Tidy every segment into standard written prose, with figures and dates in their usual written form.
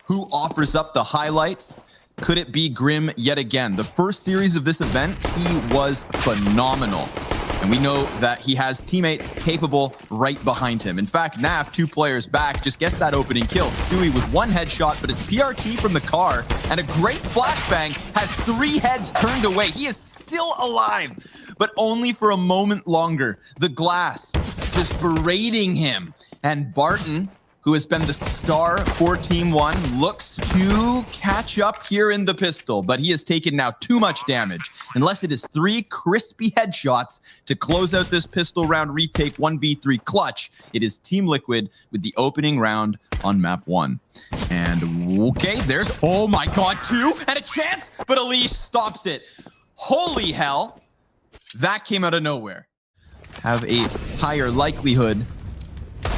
Who offers up the highlights? Could it be Grim yet again? The first series of this event, he was phenomenal. And we know that he has teammates capable right behind him. In fact, Naf, 2 players back, just gets that opening kill. Stewie with 1 headshot, but it's PRT from the car. And a great flashbang has 3 heads turned away. He is still alive, but only for a moment longer. The glass just berating him. And Barton, who has been the star for Team 1, looks to catch up here in the pistol, but he has taken now too much damage. Unless it is 3 crispy headshots to close out this pistol round retake 1v3 clutch, it is Team Liquid with the opening round on map 1. And okay, there's, oh my god, 2 and a chance, but Elise stops it. Holy hell, that came out of nowhere. Have a higher likelihood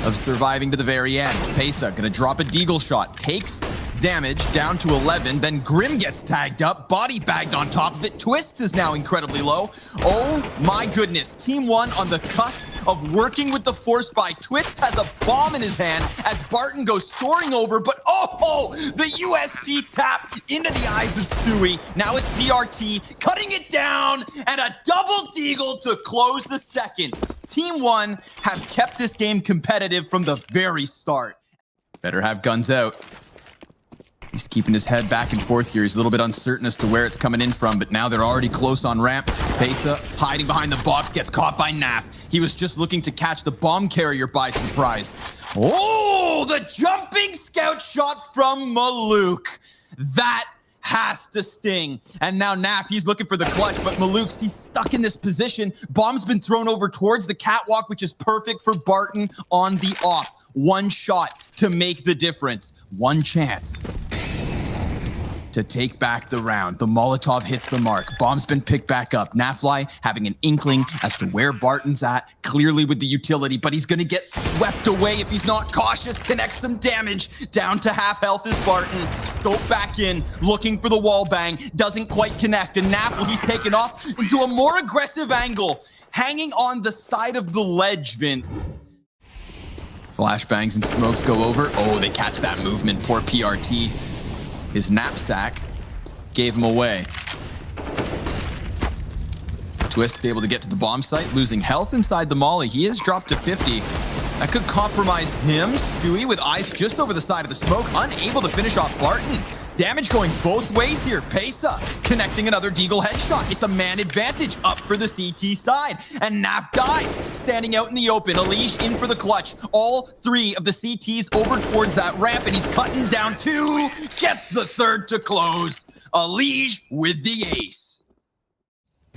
of surviving to the very end. Pesa gonna drop a deagle shot, takes damage down to 11, then Grim gets tagged up, body bagged on top of it. Twist is now incredibly low. Oh my goodness, Team 1 on the cusp of working with the force buy. Twist has a bomb in his hand as Barton goes soaring over, but oh, the USP tap into the eyes of Stewie. Now it's PRT cutting it down and a double deagle to close the second. Team 1 have kept this game competitive from the very start. Better have guns out. He's keeping his head back and forth here. He's a little bit uncertain as to where it's coming in from, but now they're already close on ramp. Pesa hiding behind the box, gets caught by Naf. He was just looking to catch the bomb carrier by surprise. Oh, the jumping scout shot from Maluk. That has to sting. And now Naf, he's looking for the clutch, but Maluk's, he's stuck in this position. Bomb's been thrown over towards the catwalk, which is perfect for Barton on the off. 1 shot to make the difference. 1 chance to take back the round. The Molotov hits the mark. Bomb's been picked back up. Nafly having an inkling as to where Barton's at, clearly with the utility, but he's going to get swept away if he's not cautious. Connects some damage. Down to half health is Barton. Scope back in, looking for the wall bang. Doesn't quite connect, and Nafly, he's taken off into a more aggressive angle, hanging on the side of the ledge, Vince. Flashbangs and smokes go over. Oh, they catch that movement. Poor PRT. His knapsack gave him away. Twist able to get to the bomb site, losing health inside the molly. He is dropped to 50. That could compromise him. Stewie with eyes just over the side of the smoke, unable to finish off Barton. Damage going both ways here. Pesa connecting another deagle headshot. It's a man advantage up for the CT side. And Naf dies, standing out in the open. Elige in for the clutch. All 3 of the CTs over towards that ramp, and he's cutting down 2. Gets the 3rd to close. Elige with the ace.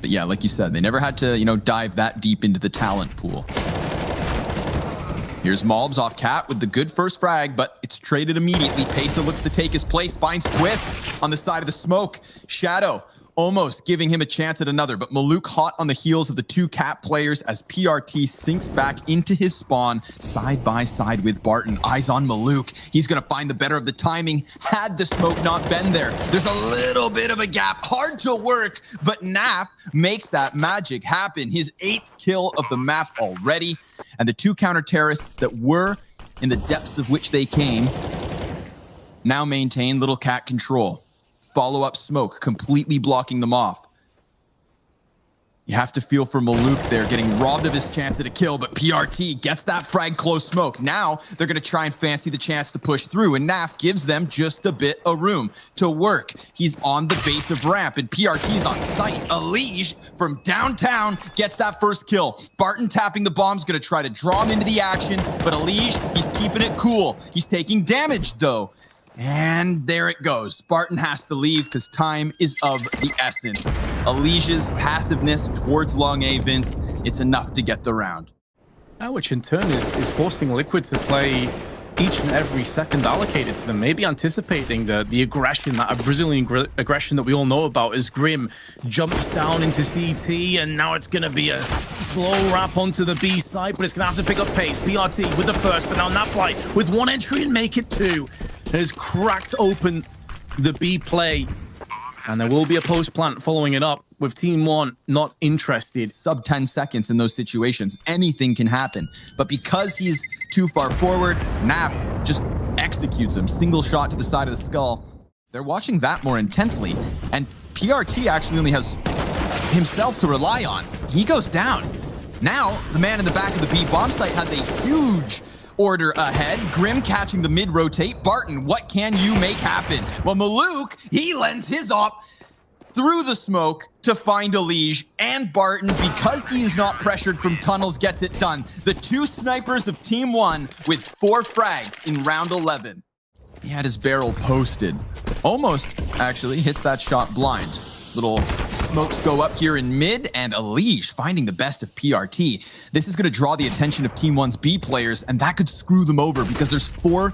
But yeah, like you said, they never had to, dive that deep into the talent pool. Here's Malbs off Cat with the good first frag, but it's traded immediately. Pesa looks to take his place, finds Twist on the side of the smoke. Shadow almost giving him a chance at another, but Maluk hot on the heels of the 2 Cat players as PRT sinks back into his spawn side by side with Barton. Eyes on Maluk. He's going to find the better of the timing. Had the smoke not been there, there's a little bit of a gap. Hard to work, but Naf makes that magic happen. His 8th kill of the map already. And the 2 counter-terrorists that were in the depths of which they came now maintain Little Cat control. Follow-up smoke, completely blocking them off. You have to feel for Maluk there, getting robbed of his chance at a kill, but PRT gets that frag close smoke. Now they're going to try and fancy the chance to push through, and Naf gives them just a bit of room to work. He's on the base of ramp, and PRT's on site. Elige from downtown gets that first kill. Barton tapping the bomb's going to try to draw him into the action, but Elige, he's keeping it cool. He's taking damage, though. And there it goes. Barton has to leave because time is of the essence. Elige's passiveness towards Long A, Vince, it's enough to get the round. Which in turn is forcing Liquid to play each and every second allocated to them, maybe anticipating the aggression, that Brazilian aggression that we all know about as Grim jumps down into CT, and now it's going to be a slow wrap onto the B side, but it's going to have to pick up pace. PRT with the first, but now Nafly with 1 entry and make it 2. Has cracked open the B play, and there will be a post plant following it up with Team 1 not interested. Sub 10 seconds in those situations, anything can happen. But because he's too far forward, Naf just executes him. Single shot to the side of the skull. They're watching that more intently, and PRT actually only has himself to rely on. He goes down. Now, the man in the back of the B bomb site has a huge order ahead. Grim catching the mid-rotate. Barton, what can you make happen? Well, Maluk, he lends his op through the smoke to find Elige, and Barton, because he is not pressured from tunnels, gets it done. The two snipers of Team 1 with 4 frags in round 11. He had his barrel posted. Almost, actually, hits that shot blind. Little smokes go up here in mid, and Elige finding the best of PRT. This is going to draw the attention of Team 1's B players, and that could screw them over because there's 4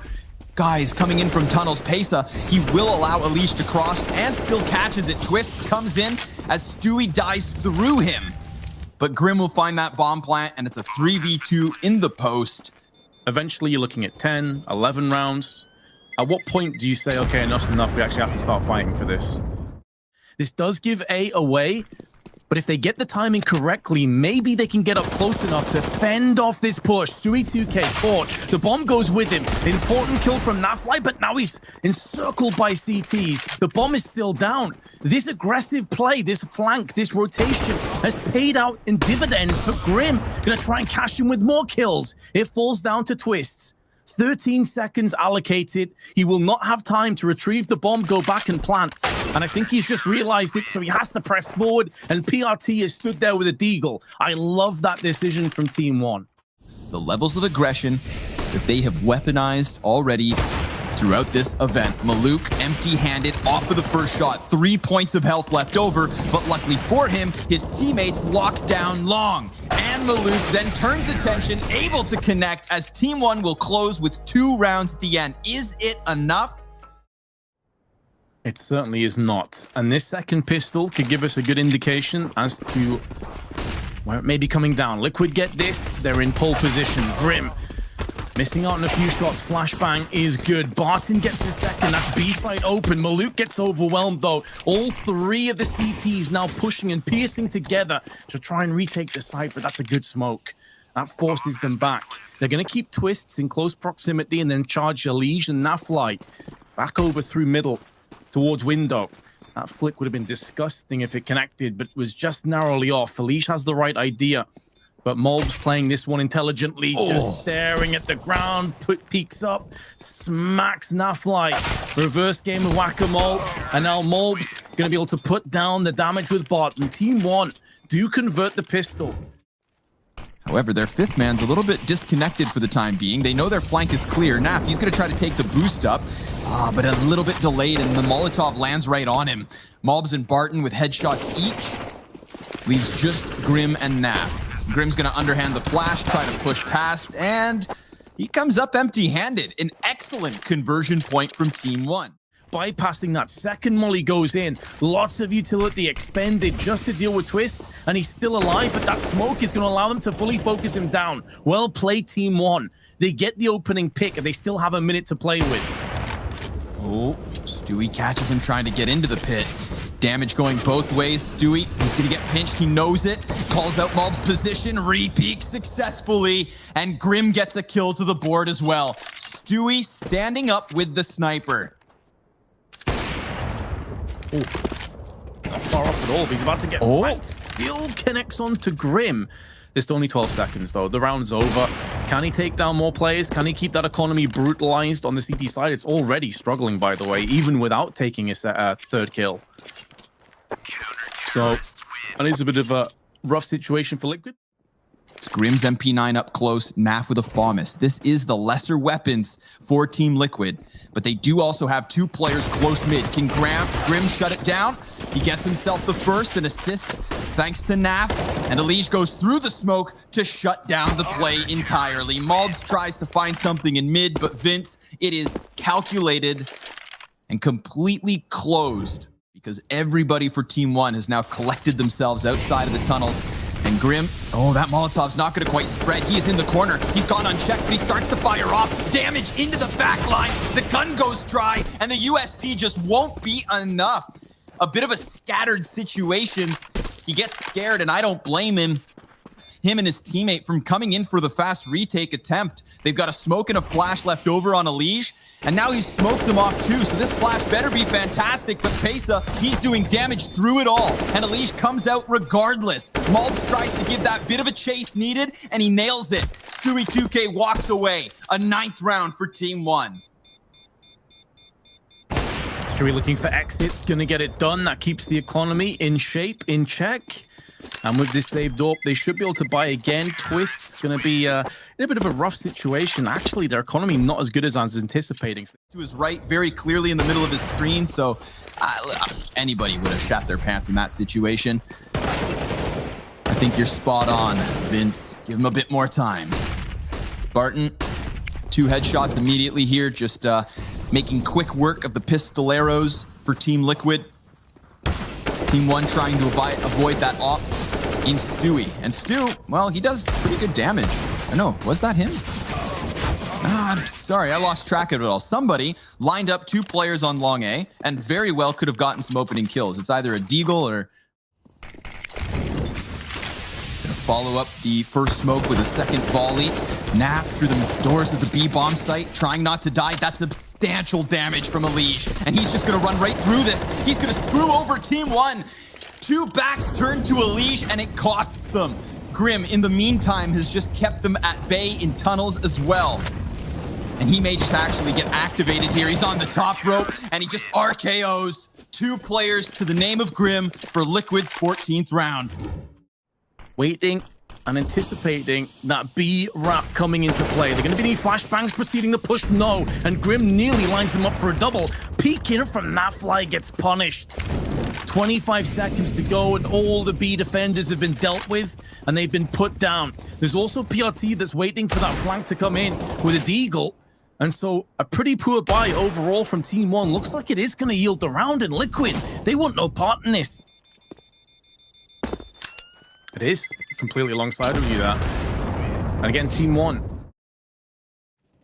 guys coming in from tunnels. Pesa, he will allow Elige to cross and still catches it. Twist comes in as Stewie dies through him. But Grim will find that bomb plant, and it's a 3v2 in the post. Eventually, you're looking at 10, 11 rounds. At what point do you say, okay, enough's enough, we actually have to start fighting for this? This does give A away, but if they get the timing correctly, maybe they can get up close enough to fend off this push. Stewie 2K caught. The bomb goes with him. Important kill from Nafly, but now he's encircled by CTs. The bomb is still down. This aggressive play, this flank, this rotation has paid out in dividends for Grim. Gonna try and cash him with more kills. It falls down to Twists. 13 seconds allocated. He will not have time to retrieve the bomb, go back and plant. And I think he's just realized it, so he has to press forward, and PRT has stood there with a deagle. I love that decision from Team 1. The levels of aggression that they have weaponized already throughout this event. Maluk empty-handed off of the first shot. 3 points of health left over, but luckily for him, his teammates lock down long. And Maluk then turns attention, able to connect as Team 1 will close with 2 rounds at the end. Is it enough? It certainly is not. And this second pistol could give us a good indication as to where it may be coming down. Liquid get this. They're in pole position. Grim missing out on a few shots. Flashbang is good. Barton gets the second. That's B-side open. Maluk gets overwhelmed, though. All 3 of the CTs now pushing and piercing together to try and retake the site, but that's a good smoke. That forces them back. They're going to keep Twists in close proximity and then charge Elige and Nafly back over through middle towards window. That flick would have been disgusting if it connected, but was just narrowly off. Elige has the right idea. But Molb's playing this one intelligently, just staring at the ground, peeks up, smacks Nafly. Reverse game of whack-a-mole, and now Molb's going to be able to put down the damage with Barton. Team 1 do convert the pistol. However, their 5th man's a little bit disconnected for the time being. They know their flank is clear. Naf, he's going to try to take the boost up, but a little bit delayed, and the Molotov lands right on him. Molbs and Barton with headshots each. Leaves just Grim and Naf. Grim's going to underhand the flash, try to push past, and he comes up empty-handed. An excellent conversion point from Team 1. Bypassing that second molly goes in. Lots of utility expended just to deal with Twist, and he's still alive, but that smoke is going to allow them to fully focus him down. Well played, Team 1. They get the opening pick, and they still have a minute to play with. Oh, Stewie catches him trying to get into the pit. Damage going both ways. Stewie, he's going to get pinched. He knows it. Calls out Molb's position. Re-peaks successfully. And Grim gets a kill to the board as well. Stewie standing up with the sniper. Oh, not far off at all. He's about to get still connects on to Grim. It's only 12 seconds, though. The round's over. Can he take down more players? Can he keep that economy brutalized on the CT side? It's already struggling, by the way, even without taking his 3rd kill. So, that is a bit of a rough situation for Liquid. It's Grim's MP9 up close, Naf with a FAMAS. This is the lesser weapons for Team Liquid, but they do also have 2 players close mid. Can Grim shut it down? He gets himself the first, an assist thanks to Naf, and Elige goes through the smoke to shut down the play entirely. Molbs tries to find something in mid, but Vince, it is calculated and completely closed because everybody for Team 1 has now collected themselves outside of the tunnels. And Grim, that Molotov's not going to quite spread. He is in the corner. He's gone unchecked, but he starts to fire off. Damage into the back line. The gun goes dry, and the USP just won't be enough. A bit of a scattered situation. He gets scared, and I don't blame him. Him and his teammate from coming in for the fast retake attempt. They've got a smoke and a flash left over on Elige, And now he's smoked them off too, so this flash better be fantastic. But Pesa, he's doing damage through it all. And Elish comes out regardless. Maltz tries to give that bit of a chase needed, and he nails it. Stewie 2K walks away. A 9th round for Team 1. Stewie looking for exits, gonna get it done. That keeps the economy in shape, in check. And with this saved up, they should be able to buy again. Twist's going to be in a bit of a rough situation. Actually, their economy not as good as I was anticipating. To his right, very clearly in the middle of his screen, so anybody would have shat their pants in that situation. I think you're spot on, Vince. Give him a bit more time. Barton, 2 headshots immediately here, just making quick work of the pistoleros for Team Liquid. Team 1 trying to avoid that op in Stewie. And Stu, well, he does pretty good damage. I know, was that him? I'm sorry, I lost track of it all. Somebody lined up 2 players on long A and very well could have gotten some opening kills. It's either a Deagle or... Gonna follow up the first smoke with a second volley. Naf through the doors of the B bomb site, trying not to die. That's substantial damage from Elish, and he's just gonna run right through this. He's gonna screw over Team 1. 2 backs turn to Elish, and it costs them. Grim, in the meantime, has just kept them at bay in tunnels as well. And he may just actually get activated here. He's on the top rope, and he just RKOs 2 players to the name of Grim for Liquid's 14th round. Waiting and anticipating that B wrap coming into play. They're going to be any flashbangs preceding the push? No. And Grim nearly lines them up for a double. Peeking from that fly gets punished. 25 seconds to go, and all the B defenders have been dealt with, and they've been put down. There's also PRT that's waiting for that flank to come in with a Deagle. And so a pretty poor buy overall from Team 1. Looks like it is going to yield the round in Liquid. They want no part in this. It is completely alongside of you, that. And again, Team 1.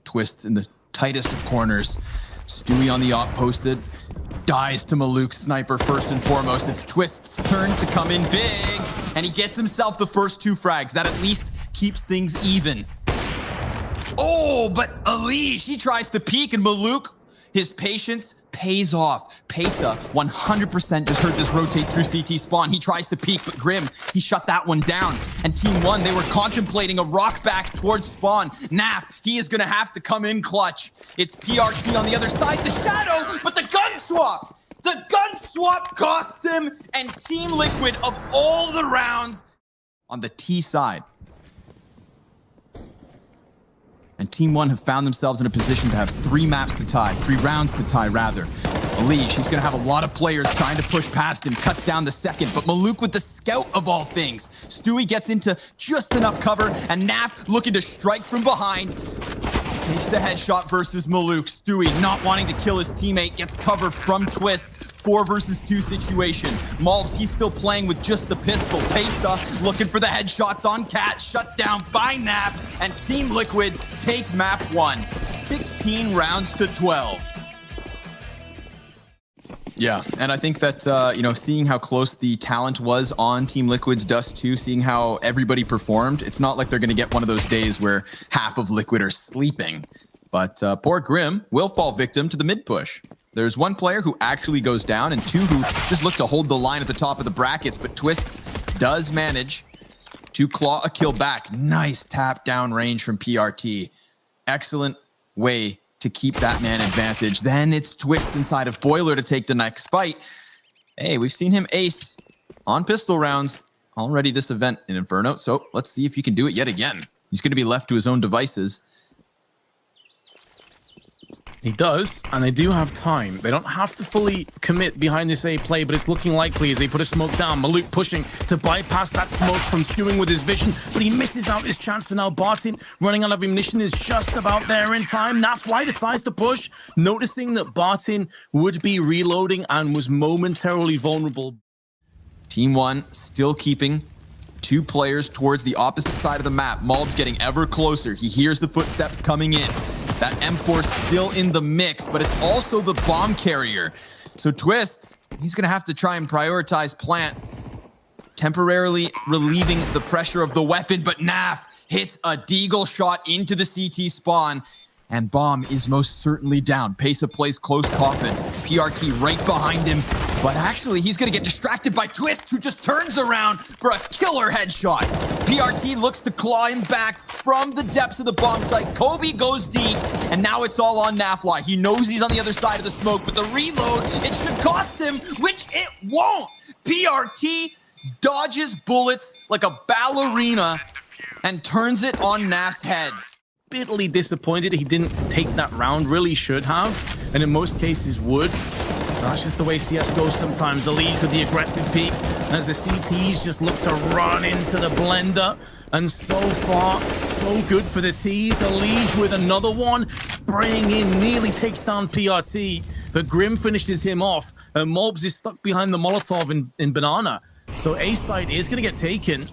Twists in the tightest of corners. Stewie on the op posted. Dies to Maluk's sniper first and foremost. It's Twist's turn to come in big. And he gets himself the first 2 frags. That at least keeps things even. Oh, but Elish, he tries to peek, and Maluk, his patience pays off. Pesa 100% just heard this rotate through CT spawn. He tries to peek, but Grim, he shut that one down. And Team 1, they were contemplating a rock back towards spawn. Naf, he is going to have to come in clutch. It's PRT on the other side, the shadow, but the gun swap. The gun swap costs him, and Team Liquid, of all the rounds, on the T side. And Team 1 have found themselves in a position to have 3 maps to tie, 3 rounds to tie, rather. Elish, he's going to have a lot of players trying to push past him, cuts down the second, but Maluk with the scout of all things. Stewie gets into just enough cover, and Naf looking to strike from behind. Takes the headshot versus Maluk. Stewie, not wanting to kill his teammate, gets cover from Twist. 4 versus 2 situation. Malbs, he's still playing with just the pistol. Pesa looking for the headshots on Cat. Shut down by Nap. And Team Liquid take map 1. 16 rounds to 12. Yeah, and I think that, seeing how close the talent was on Team Liquid's Dust 2, seeing how everybody performed, it's not like they're going to get one of those days where half of Liquid are sleeping. But poor Grim will fall victim to the mid push. There's 1 player who actually goes down and 2 who just look to hold the line at the top of the brackets, but Twist does manage to claw a kill back. Nice tap down range from PRT. Excellent way to keep that man advantage. Then it's Twist inside of Boiler to take the next fight. Hey, we've seen him ace on pistol rounds already this event in Inferno, so let's see if he can do it yet again. He's going to be left to his own devices. He does, and they do have time. They don't have to fully commit behind this A play, but it's looking likely as they put a smoke down. Maluk pushing to bypass that smoke from skewing with his vision, but he misses out his chance, and now Barton, running out of ammunition, is just about there in time. Nafly decides to push, noticing that Barton would be reloading and was momentarily vulnerable. Team 1 still keeping 2 players towards the opposite side of the map. Malb's getting ever closer. He hears the footsteps coming in. That M4 still in the mix, but it's also the bomb carrier. So Twist, he's going to have to try and prioritize plant, temporarily relieving the pressure of the weapon, but Naf hits a Deagle shot into the CT spawn. And Bomb is most certainly down. Pesa plays close coffin. PRT right behind him. But actually, he's going to get distracted by Twist, who just turns around for a killer headshot. PRT looks to claw him back from the depths of the bomb site. Kobe goes deep, and now it's all on Nafly. He knows he's on the other side of the smoke, but the reload, it should cost him, which it won't. PRT dodges bullets like a ballerina and turns it on Naf's head. Bitterly disappointed he didn't take that round, really should have, and in most cases would. That's just the way CS goes sometimes. The leads with the aggressive peak as the CTs just look to run into the blender. And so far, so good for the T's. The lead with another one, spraying in, nearly takes down PRT. But Grim finishes him off, and Mobs is stuck behind the Molotov in Banana. So A side is going to get taken.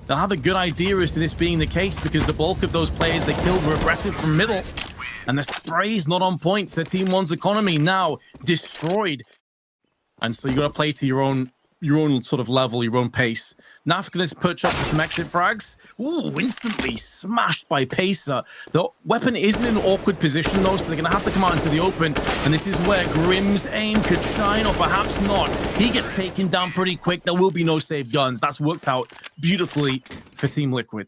They'll have a good idea as to this being the case because the bulk of those players they killed were aggressive from middle. And the spray's not on point, so Team 1's economy now destroyed. And so you got to play to your own sort of level, your own pace. Naf going to perch up for some exit frags. Ooh, instantly smashed by Pesa. The weapon is in an awkward position though, so they're going to have to come out into the open. And this is where Grim's aim could shine, or perhaps not. He gets taken down pretty quick. There will be no save guns. That's worked out beautifully for Team Liquid.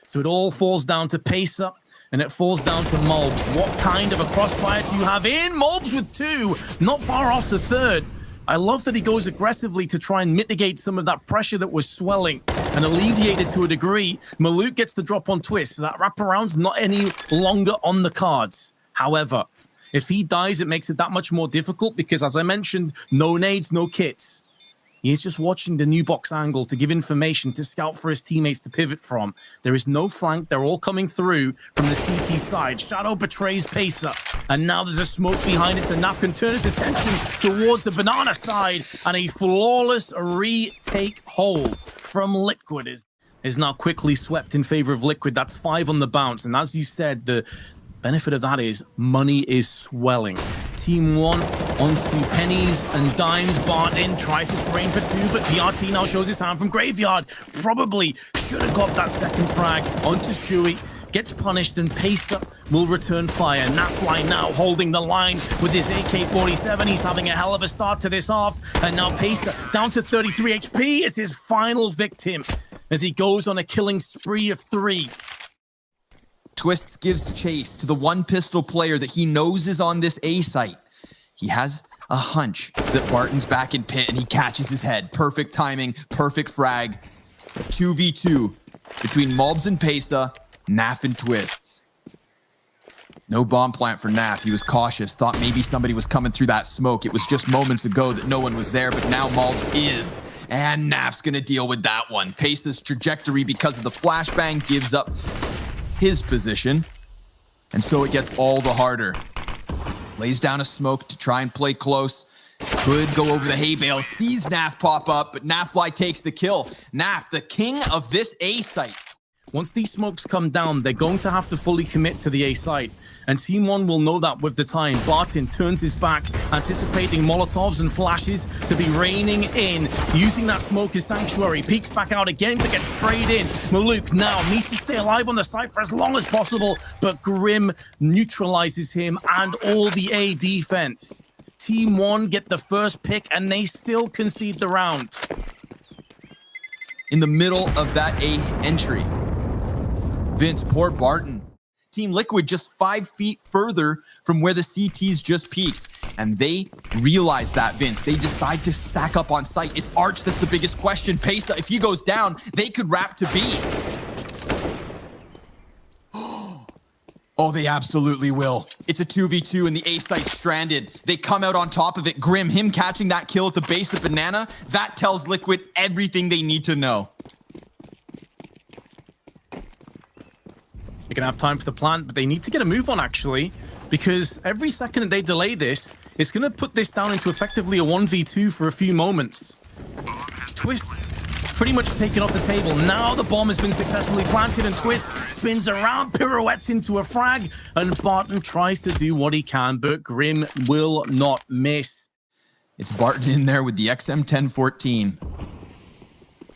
So it all falls down to Pesa. And it falls down to Mobs. What kind of a crossfire do you have in? Mobs with 2, not far off the 3rd. I love that he goes aggressively to try and mitigate some of that pressure that was swelling and alleviate it to a degree. Maluk gets the drop on Twist, so that wraparound's not any longer on the cards. However, if he dies, it makes it that much more difficult because, as I mentioned, no nades, no kits. He's just watching the new box angle to give information to scout for his teammates to pivot from. There is no flank. They're all coming through from the CT side. Shadow betrays Pesa. And now there's a smoke behind it. So Naf can turn his attention towards the Banana side. And a flawless retake hold from Liquid is now quickly swept in favor of Liquid. That's 5 on the bounce. And as you said, the benefit of that is money is swelling. Team 1 onto pennies and dimes. Barton tries to sprain for 2, but PRT now shows his hand from Graveyard. Probably should have got that second frag onto Shuey. Gets punished and Pesa will return fire. Nafly now holding the line with his AK-47. He's having a hell of a start to this half. And now Pesa down to 33 HP is his final victim as he goes on a killing spree of 3. Twist gives chase to the one pistol player that he knows is on this A site. He has a hunch that Barton's back in pit and he catches his head. Perfect timing, perfect frag. 2v2 between Mobs and Pesa, Naf and Twist. No bomb plant for Naf. He was cautious, thought maybe somebody was coming through that smoke. It was just moments ago that no one was there, but now Mobs is. And Naf's gonna deal with that one. Pesa's trajectory because of the flashbang gives up his position, and so it gets all the harder. Lays down a smoke to try and play close. Could go over the hay bales. Sees Naf pop up, but Nafly takes the kill. Naf, the king of this A site. Once these smokes come down, they're going to have to fully commit to the A site. And Team 1 will know that with the time. Barton turns his back, anticipating Molotovs and flashes to be raining in. Using that smoke as sanctuary. Peeks back out again to get sprayed in. Maluk now needs to stay alive on the site for as long as possible. But Grim neutralizes him and all the A defense. Team 1 get the first pick and they still concede the round. In the middle of that A entry, Vince, poor Barton. Team Liquid just 5 feet further from where the CTs just peaked. And they realize that, Vince. They decide to stack up on site. It's Arch that's the biggest question. Pesa, if he goes down, they could wrap to B. Oh, they absolutely will. It's a 2v2 and the A site stranded. They come out on top of it. Grim, him catching that kill at the base of Banana, that tells Liquid everything they need to know. They're going to have time for the plant, but they need to get a move on, actually, because every second that they delay this, it's going to put this down into effectively a 1v2 for a few moments. Twist pretty much taken off the table. Now the bomb has been successfully planted, and Twist spins around, pirouettes into a frag, and Barton tries to do what he can, but Grim will not miss. It's Barton in there with the XM1014.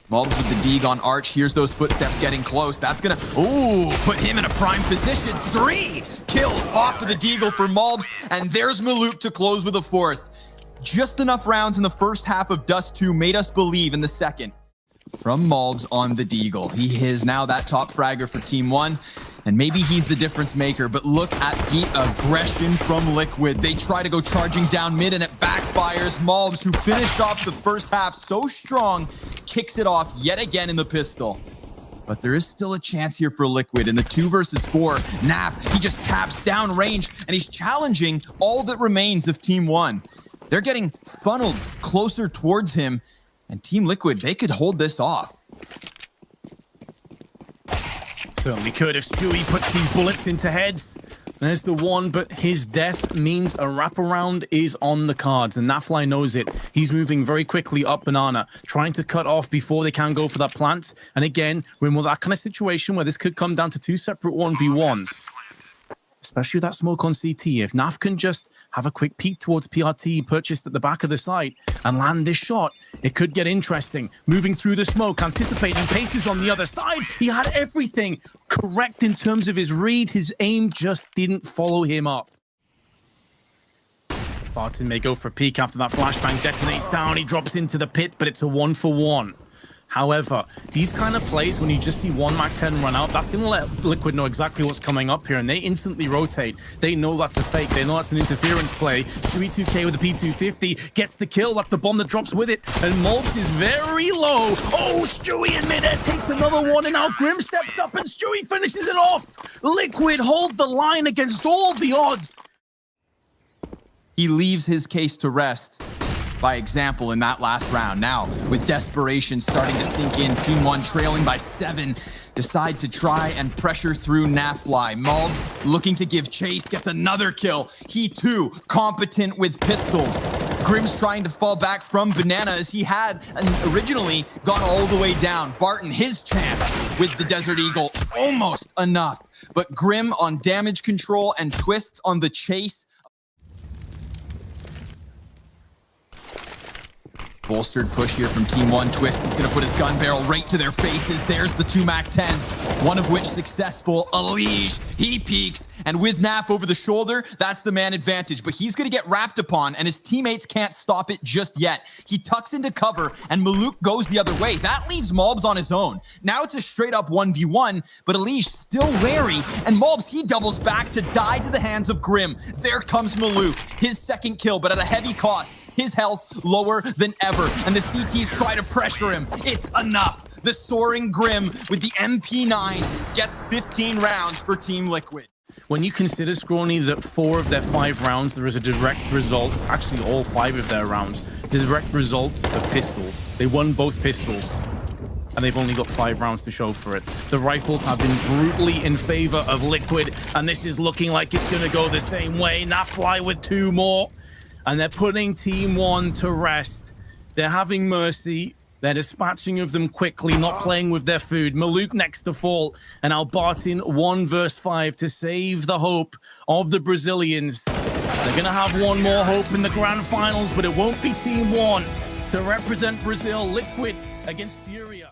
Mulbs with the Deeg on Arch. Here's those footsteps getting close. That's gonna, put him in a prime position. 3 kills off of the Deagle for Mulbs, and there's Maluk to close with a 4th. Just enough rounds in the first half of Dust 2 made us believe in the second. From Mulbs on the Deagle. He is now that top fragger for Team 1. And maybe he's the difference maker, but look at the aggression from Liquid. They try to go charging down mid and it backfires. Mulbs, who finished off the first half so strong, kicks it off yet again in the pistol. But there is still a chance here for Liquid in the 2 versus 4. Naf, he just taps down range and he's challenging all that remains of Team 1. They're getting funneled closer towards him, and Team Liquid, they could hold this off. Certainly could if Stewie puts these bullets into heads. There's the one, but his death means a wraparound is on the cards, and Nafly knows it. He's moving very quickly up Banana, trying to cut off before they can go for that plant. And again, we're in that kind of situation where this could come down to 2 separate 1v1s. Especially with that smoke on CT. If Naf can just have a quick peek towards PRT purchased at the back of the site and land this shot, it could get interesting. Moving through the smoke, anticipating paces on the other side. He had everything correct in terms of his read. His aim just didn't follow him up. Barton may go for a peek after that flashbang detonates down. He drops into the pit, but it's a 1-for-1. However, these kind of plays, when you just see one MAC-10 run out, that's going to let Liquid know exactly what's coming up here, and they instantly rotate. They know that's a fake. They know that's an interference play. 3-2K with the P250 gets the kill. That's the bomb that drops with it, and Mulbs is very low. Oh, Stewie in midair takes another one, and now Grim steps up, and Stewie finishes it off. Liquid hold the line against all the odds. He leaves his case to rest by example in that last round. Now, with desperation starting to sink in, Team 1 trailing by 7, decide to try and pressure through Nafly. Mulbs looking to give chase, gets another kill. He too, competent with pistols. Grim's trying to fall back from Banana as he had originally gone all the way down. Barton, his chance with the Desert Eagle, almost enough. But Grim on damage control and twists on the chase. Bolstered push here from Team 1. Twist is going to put his gun barrel right to their faces. There's the 2 MAC-10s, one of which successful. Alige, he peeks, and with Naf over the shoulder, that's the man advantage. But he's going to get wrapped upon, and his teammates can't stop it just yet. He tucks into cover, and Maluk goes the other way. That leaves Mulbs on his own. Now it's a straight-up 1v1, but Alige still wary, and Mulbs, he doubles back to die to the hands of Grim. There comes Maluk, his second kill, but at a heavy cost. His health lower than ever, and the CTs try to pressure him. It's enough. The soaring Grim with the MP9 gets 15 rounds for Team Liquid. When you consider, Scrawny, that 4 of their 5 rounds, there is a direct result, actually all 5 of their rounds, direct result of pistols. They won both pistols, and they've only got 5 rounds to show for it. The rifles have been brutally in favor of Liquid, and this is looking like it's going to go the same way. Nafly with 2 more. And they're putting Team 1 to rest. They're having mercy. They're dispatching of them quickly, not playing with their food. Maluk next to fall. And Albartin 1 versus 5 to save the hope of the Brazilians. They're going to have one more hope in the grand finals, but it won't be Team 1 to represent Brazil. Liquid against Furia.